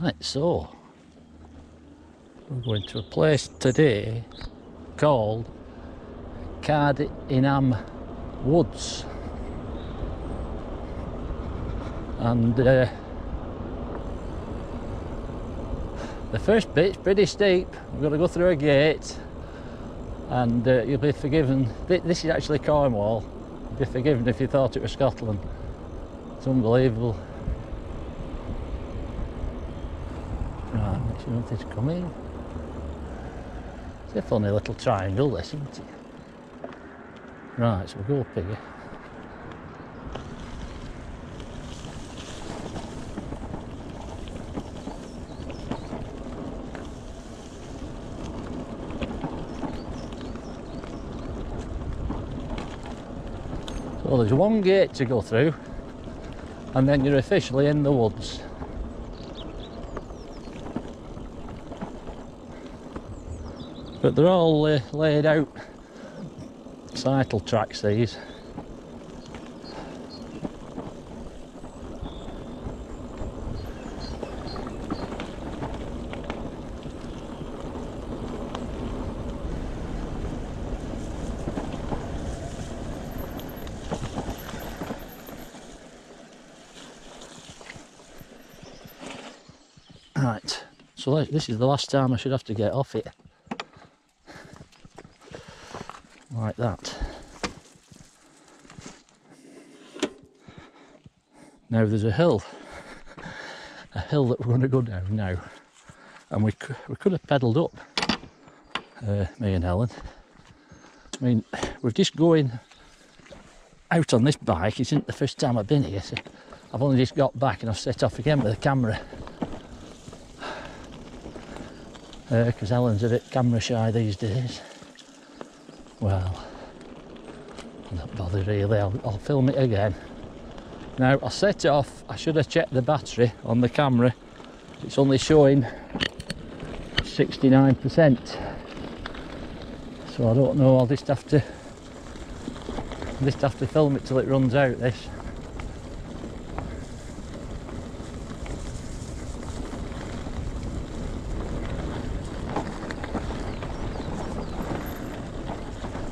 Right, so we're going to a place today called Cardinham Woods, and the first bit's pretty steep. We're going to go through a gate, and you'll be forgiven. This is actually Cornwall. You'll be forgiven if you thought it was Scotland. It's unbelievable. Right, make sure nothing's coming. It's a funny little triangle, this, isn't it? Right, so we'll go up here. So there's one gate to go through, and then you're officially in the woods. But they're all laid out cycle tracks, these. Right, so this is the last time I should have to get off it. Like that. Now there's a hill that we're going to go down now, and we could have pedalled up, me and Helen. I mean, we're just going out on this bike. It isn't the first time I've been here, so I've only just got back and I've set off again with the camera, because Helen's a bit camera shy these days. Well, I'm not bothered really, I'll film it again. Now, I set off, I should have checked the battery on the camera. It's only showing 69%. So I don't know, I'll just have to film it till it runs out, this.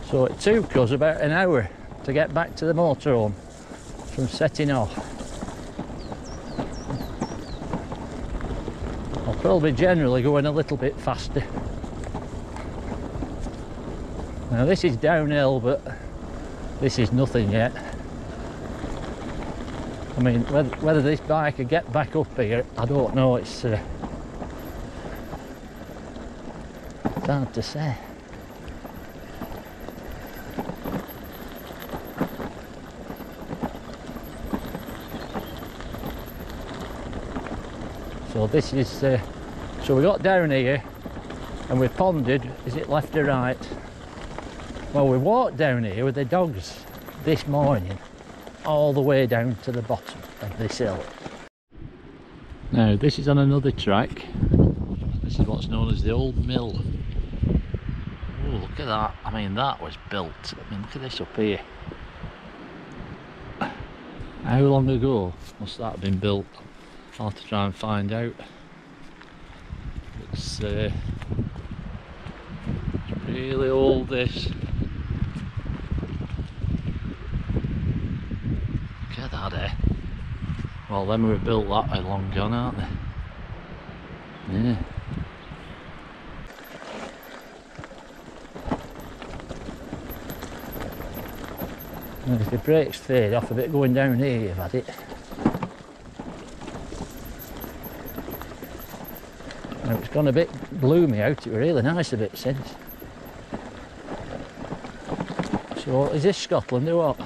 So it took us about an hour to get back to the motorhome from setting off. I'll probably generally going a little bit faster. Now this is downhill, but this is nothing yet. I mean, whether this bike can get back up here, I don't know. It's hard to say. So this is, so we got down here and we pondered, is it left or right? Well, we walked down here with the dogs this morning, all the way down to the bottom of this hill. Now this is on another track. This is what's known as the old mill. Oh, look at that. I mean, that was built. I mean, look at this up here. How long ago must that have been built? I'll have to try and find out. It's really old, this. Look at that, eh? Well, them were built that way long gone, aren't they? Yeah. And if the brakes fade off a bit going down here, you've had it. Now it's gone a bit gloomy out, it was really nice a bit since. So is this Scotland or what?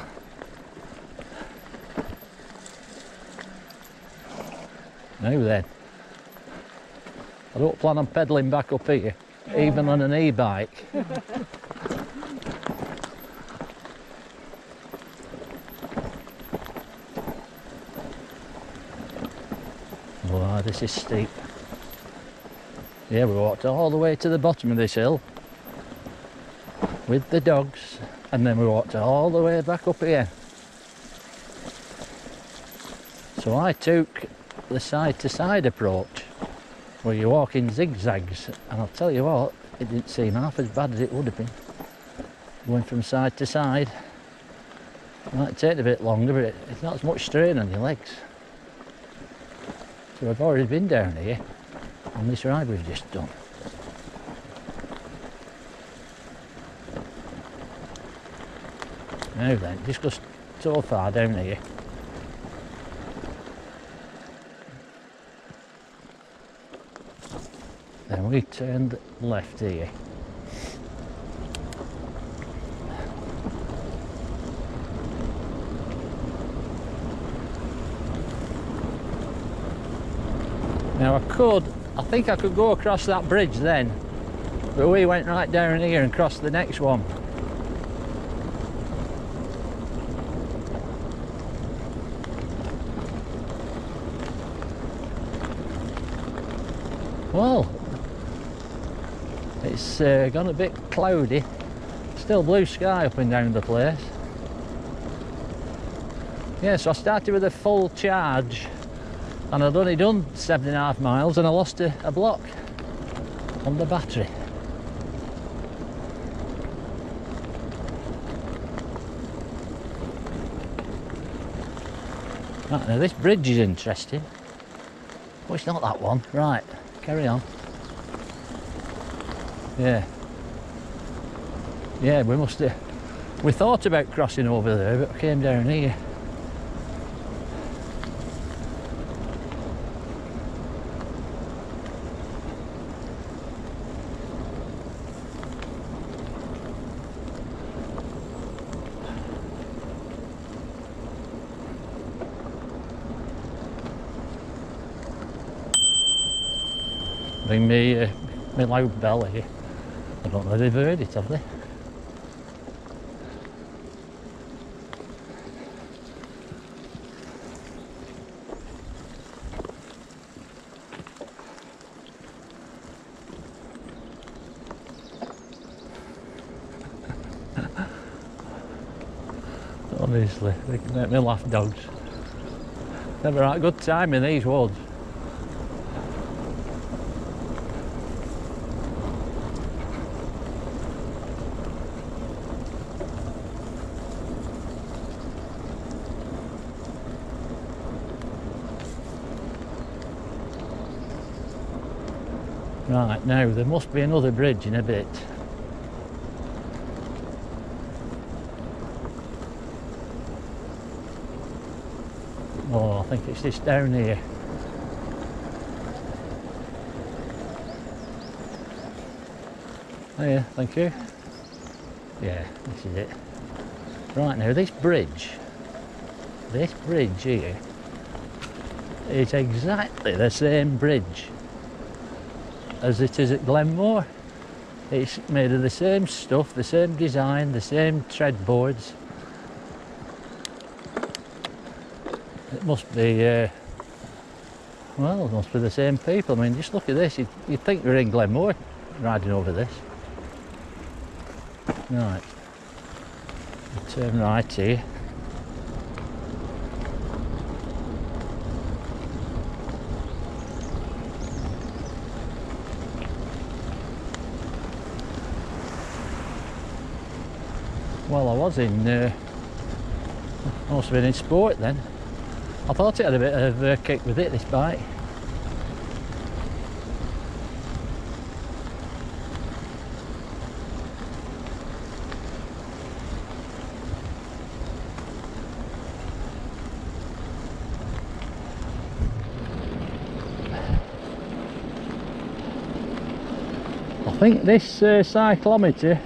Now then, I don't plan on pedalling back up here, even on an e-bike. Wow, this is steep. Yeah, we walked all the way to the bottom of this hill with the dogs, and then we walked all the way back up again. So I took the side-to-side approach. where you walk in zigzags, and I'll tell you what, it didn't seem half as bad as it would have been. Going from side to side. It might take a bit longer, but it's not as much strain on your legs. So I've already been down here on this ride we've just done. Now then, just go so far down here. Then we turned left here. Now I think I could go across that bridge then, but we went right down here and crossed the next one. Well, it's gone a bit cloudy, still blue sky up and down the place. Yeah, so I started with a full charge and I'd only done 7.5 miles and I lost a block on the battery. Right, now this bridge is interesting. Oh, it's not that one. Right, carry on. Yeah. Yeah, we thought about crossing over there, but we came down here. Ring me loud bell here. I don't know if they've heard it, have they? Honestly, they can make me laugh, dogs. Never had a good time in these woods. Right, now there must be another bridge in a bit. Oh, I think it's this down here. Oh yeah, thank you. Yeah, this is it. Right, now this bridge here is exactly the same bridge as it is at Glenmore. It's made of the same stuff, the same design, the same tread boards. It must be, well, it must be the same people. I mean, just look at this. You'd think we're in Glenmore riding over this. Right, we'll turn right here. Well, I was in, I must have been in sport then. I thought it had a bit of a kick with it, this bike. I think this cyclometer,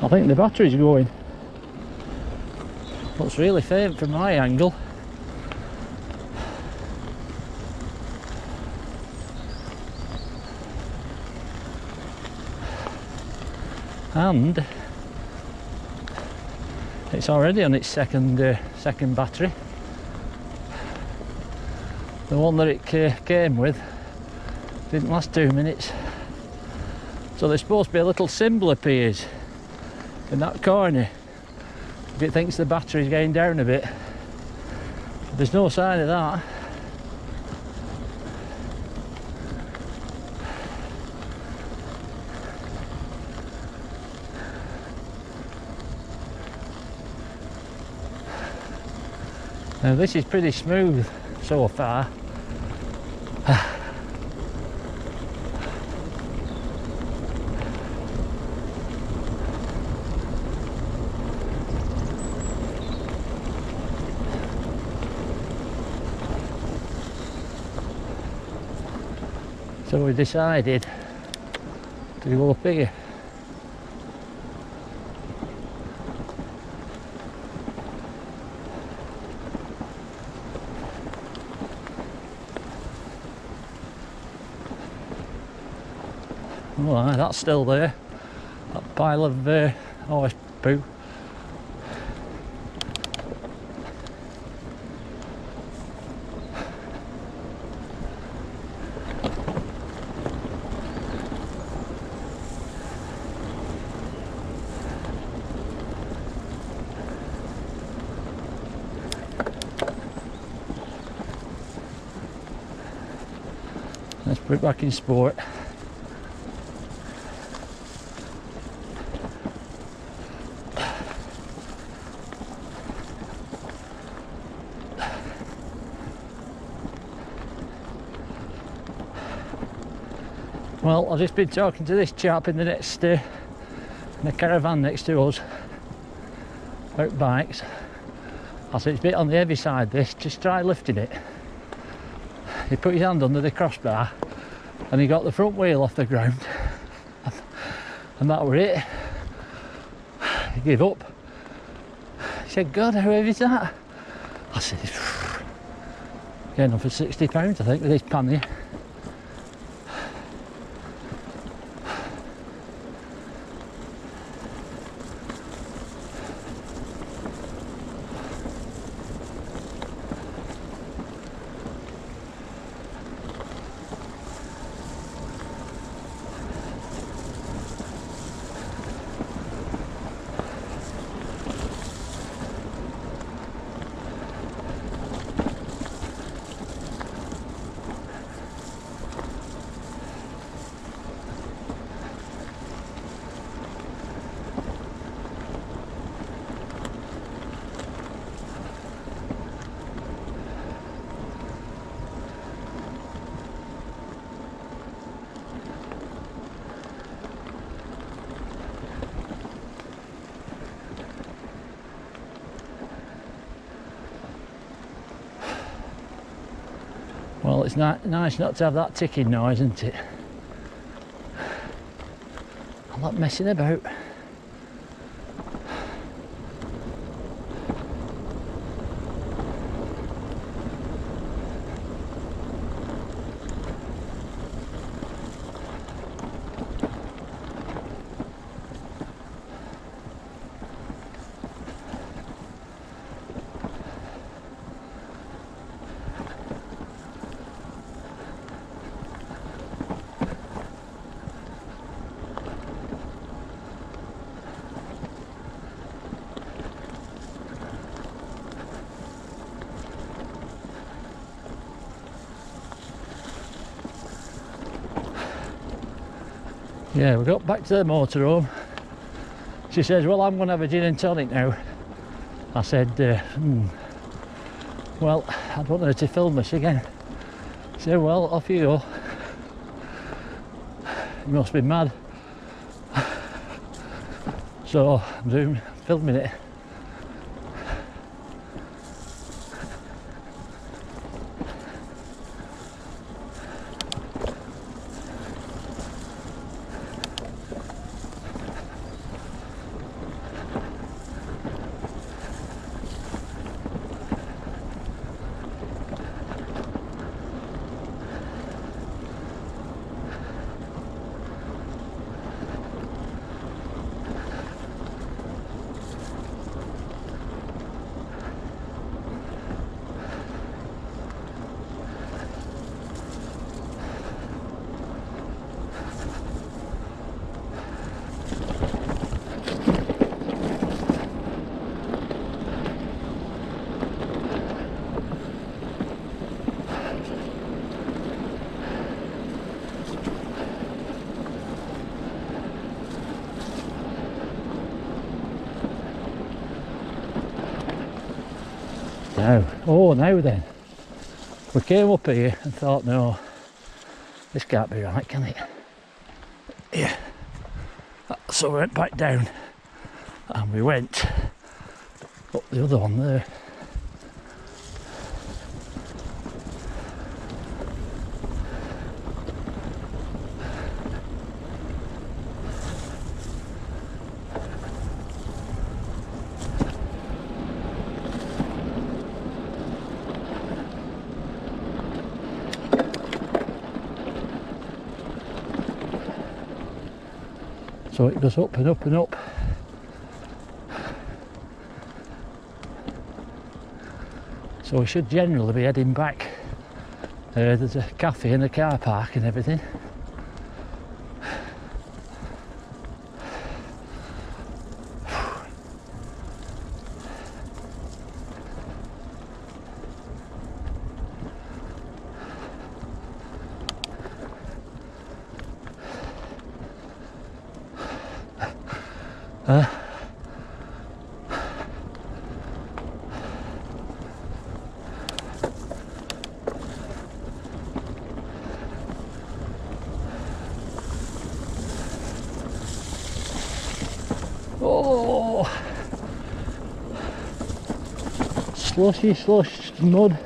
I think the battery's going. Looks really faint from my angle. And it's already on its second battery. The one that it came with didn't last 2 minutes. So there's supposed to be a little symbol appears in that corner if it thinks the battery's going down a bit. There's no sign of that. Now this is pretty smooth so far. So we decided to go up here. Oh, aye, that's still there. That pile of horse poo. Let's put it back in sport. Well, I've just been talking to this chap in the next in the caravan next to us about bikes. I said it's a bit on the heavy side this, just try lifting it. He put his hand under the crossbar and he got the front wheel off the ground and that were it. He gave up. He said, God, how heavy is that? I said, getting up for £60 I think with this pannier. Well, it's nice not to have that ticking noise, isn't it? I'm not messing about. Yeah, we got back to the motorhome. She says, well, I'm going to have a gin and tonic now. I said, well, I don't want her to film us again. She said, well, off you go. You must be mad. So I'm filming it. Now then. We came up here and thought, no, this can't be right, can it? Yeah. So we went back down and we went up the other one there. So it goes up and up and up. So we should generally be heading back. There's a cafe and a car park and everything. Oh, slushy slush mud.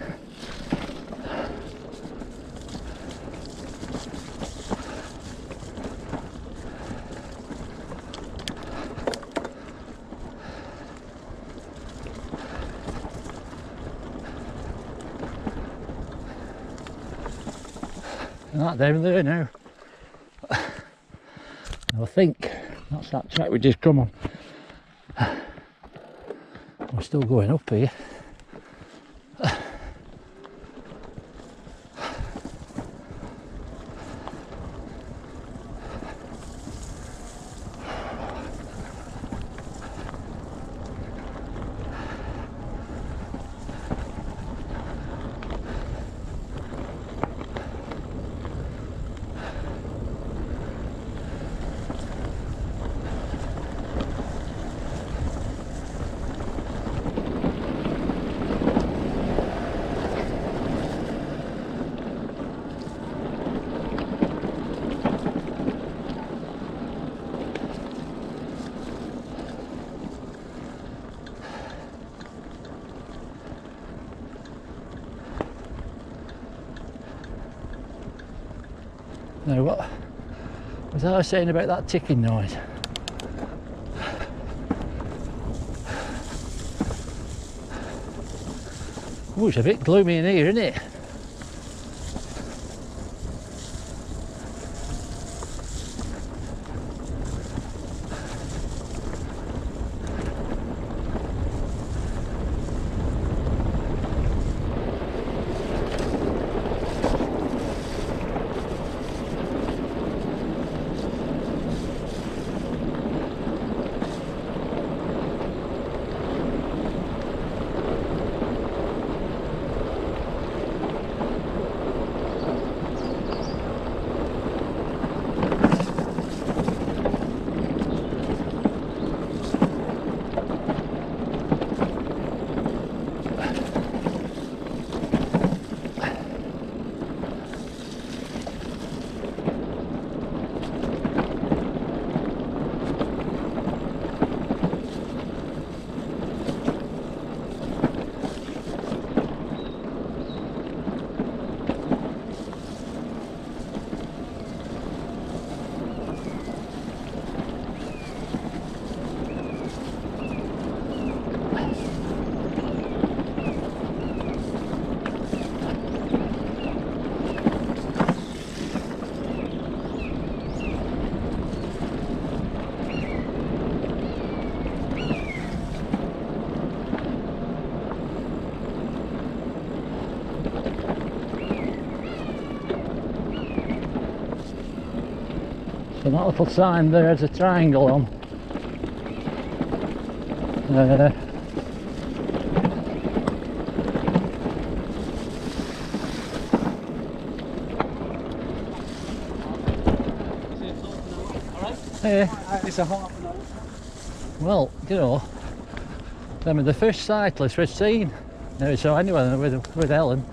And that down there now. I think that's that track we just come on. We're still going up here. Now what was I saying about that ticking noise? Oh, it's a bit gloomy in here, isn't it? So that little sign there has a triangle on. It's a half an hour. Well, you know, them are the first cyclists we've seen. Never saw anyone with Ellen.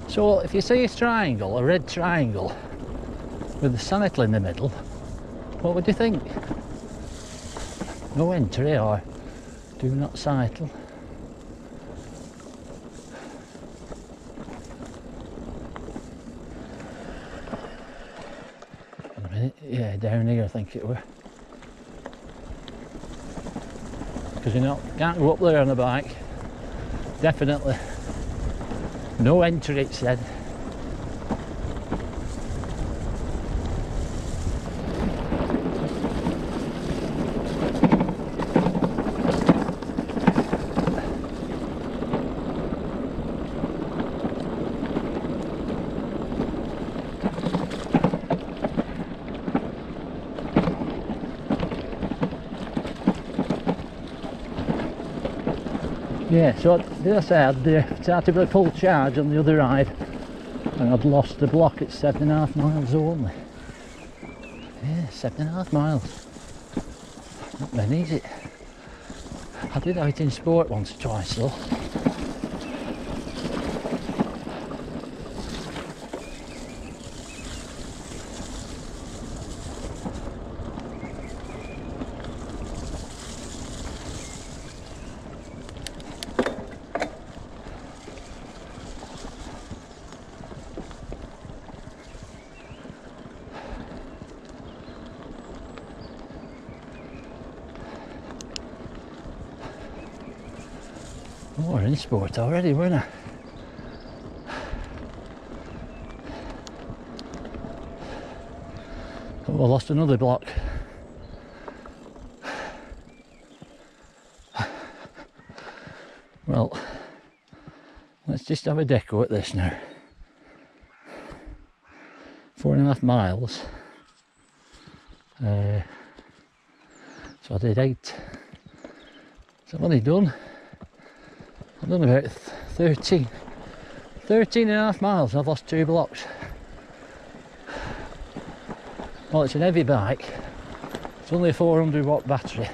So if you see a triangle, a red triangle, with a cycle in the middle, what would you think? No entry or do not cycle. Wait a minute, yeah, down here I think it were. Because can't go up there on a bike. Definitely. No entry, it said. Yeah, so did I say I'd started with a full charge on the other ride and I'd lost the block at 7.5 miles only. Yeah, 7.5 miles. Not many, is it? I did have it in sport once or twice though. Oh, we're in sport already, weren't I? Oh, I lost another block. Well, let's just have a deco at this now. 4.5 miles. So I did 8. So I've only done about 13.5 miles and I've lost 2 blocks. Well, it's an heavy bike. It's only a 400 watt battery.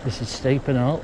This is steep and all.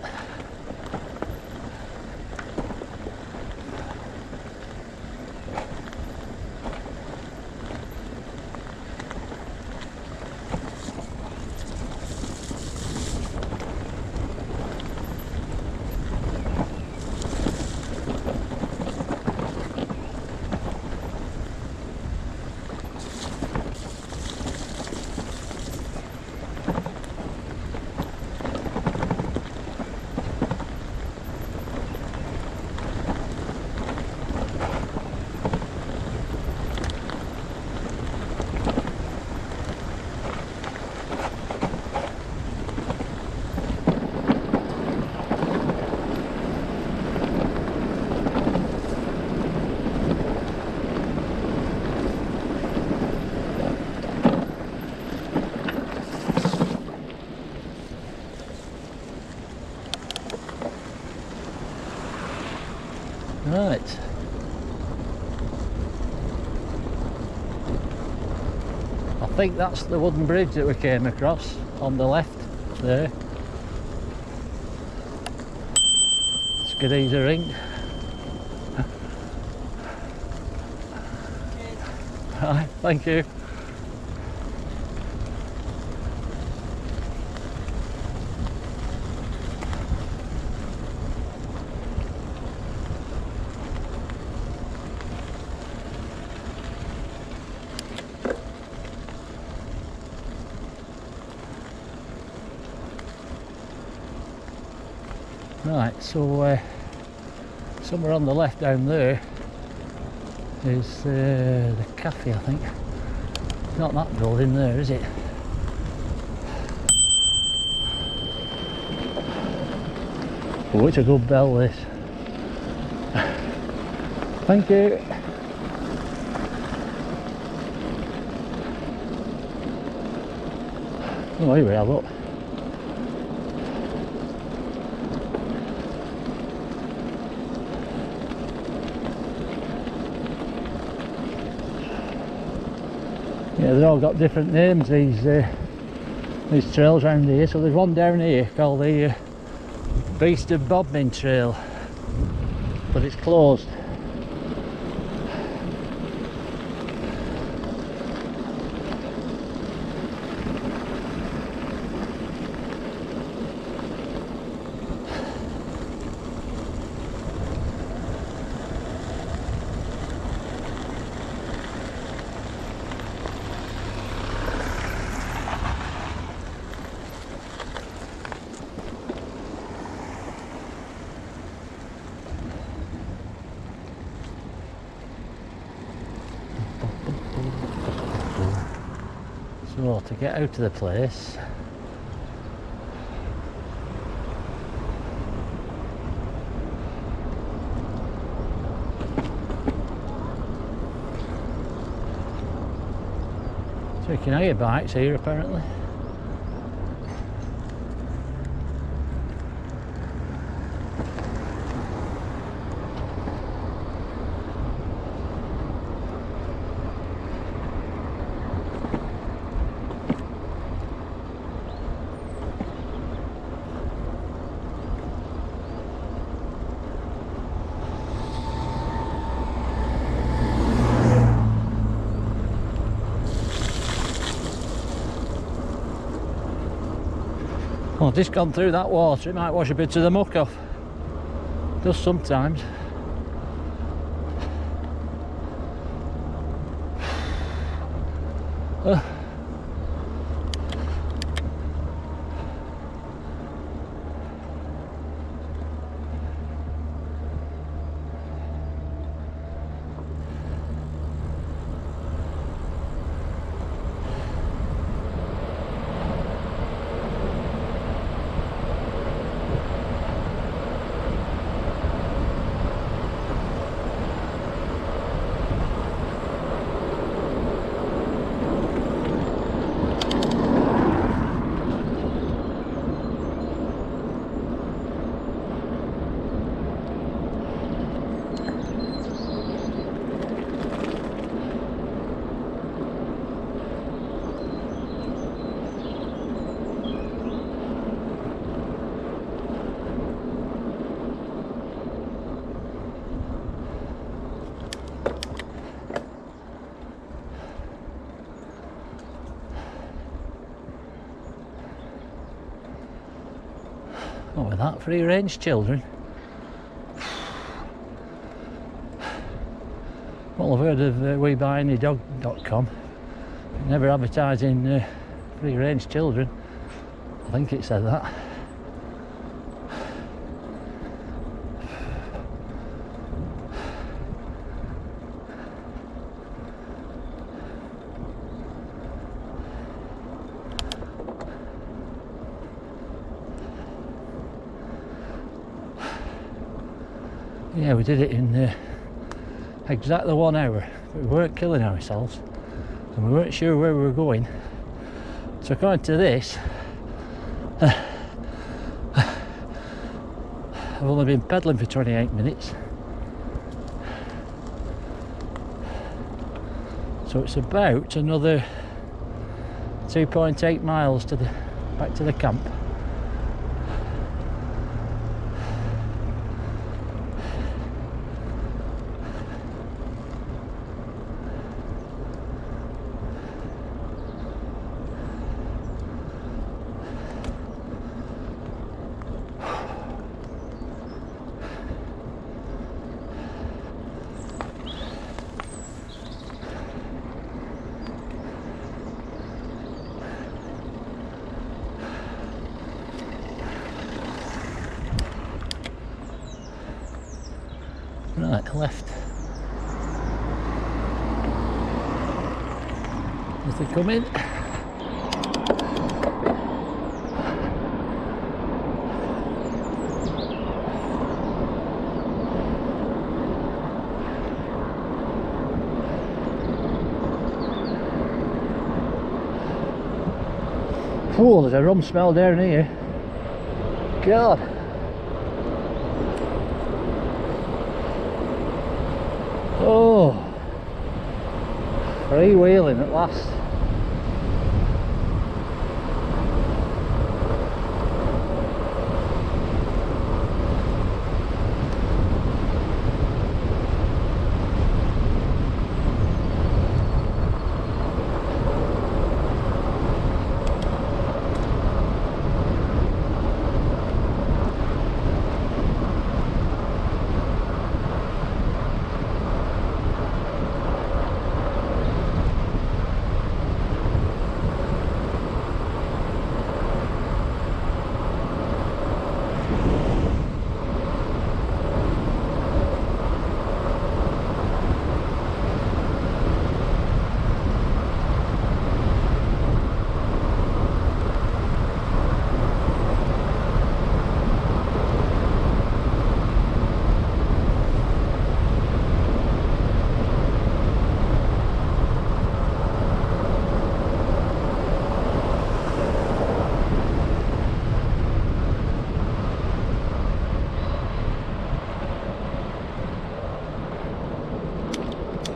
Right. I think that's the wooden bridge that we came across on the left there. Skiddy's a ring. Right, thank you. Right, so somewhere on the left down there is the cafe, I think. Not that building there, is it? Oh, it's a good bell, this. Thank you. Oh, here we are, look. Yeah, they've all got different names, these trails around here. So there's one down here called the Beast of Bodmin Trail, but it's closed. So to get out of the place, so you can hire bikes here apparently. Well, I've just gone through that water, it might wash a bit of the muck off. It does sometimes. What was that? Free range children? Well, I've heard of WeBuyAnyDog.com. Never advertising free range children. I think it said that. Yeah, we did it in exactly 1 hour, but we weren't killing ourselves and we weren't sure where we were going. So according to this, I've only been pedalling for 28 minutes. So it's about another 2.8 miles to back to the camp. Right, left. As they come in. Oh, there's a rum smell down here. God. Oh, freewheeling at last.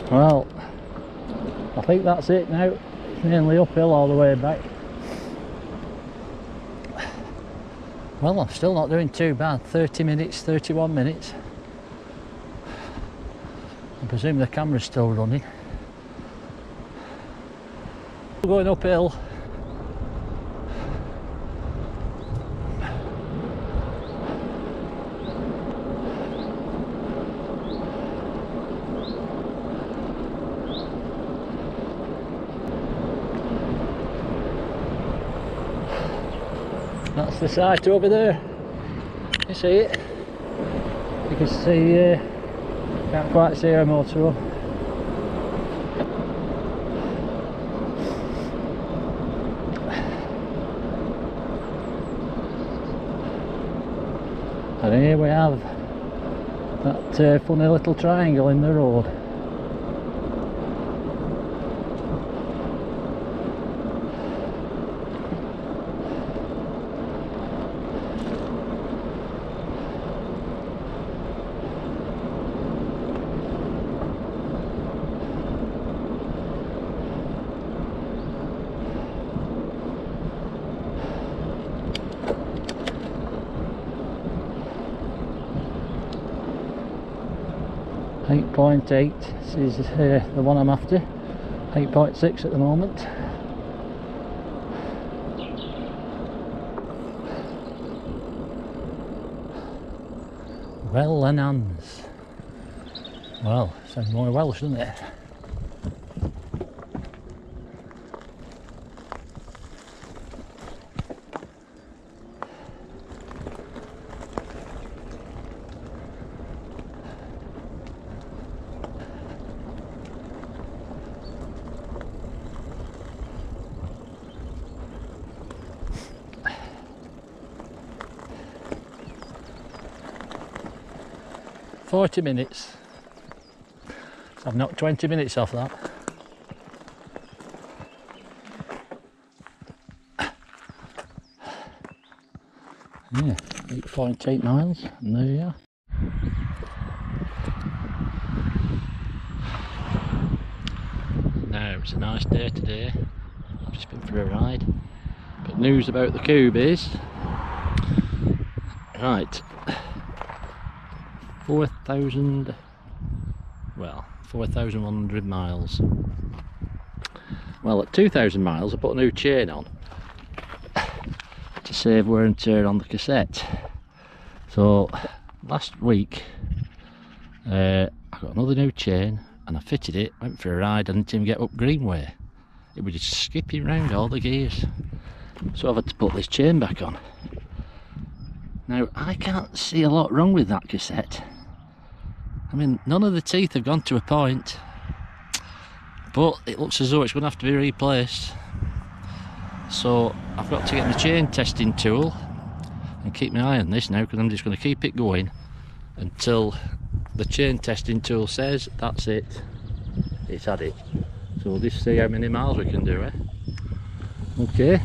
Well, I think that's it now. It's mainly uphill all the way back. Well, I'm still not doing too bad. 30 minutes, 31 minutes. I presume the camera's still running. Going uphill. That's the site over there. You see it? You can see, can't quite see our motor. And here we have that funny little triangle in the road. .8, this is the one I'm after. 8.6 at the moment. Well and hands. Well, sounds more Welsh, doesn't it? $40 minutes. So I've knocked 20 minutes off that. Yeah, 8.8 miles, and there you are. Now, it's a nice day today. I've just been for a ride. But news about the cube is... Right. 4,100 miles. Well, at 2,000 miles I put a new chain on to save wear and tear on the cassette. So last week I got another new chain and I fitted it, went for a ride, and didn't even get up Greenway. It was just skipping round all the gears. So I've had to put this chain back on. Now I can't see a lot wrong with that cassette. I mean, none of the teeth have gone to a point, but it looks as though it's going to have to be replaced. So I've got to get my chain testing tool and keep my eye on this now, because I'm just going to keep it going until the chain testing tool says that's it, it's had it. So we'll just see how many miles we can do, eh? Okay.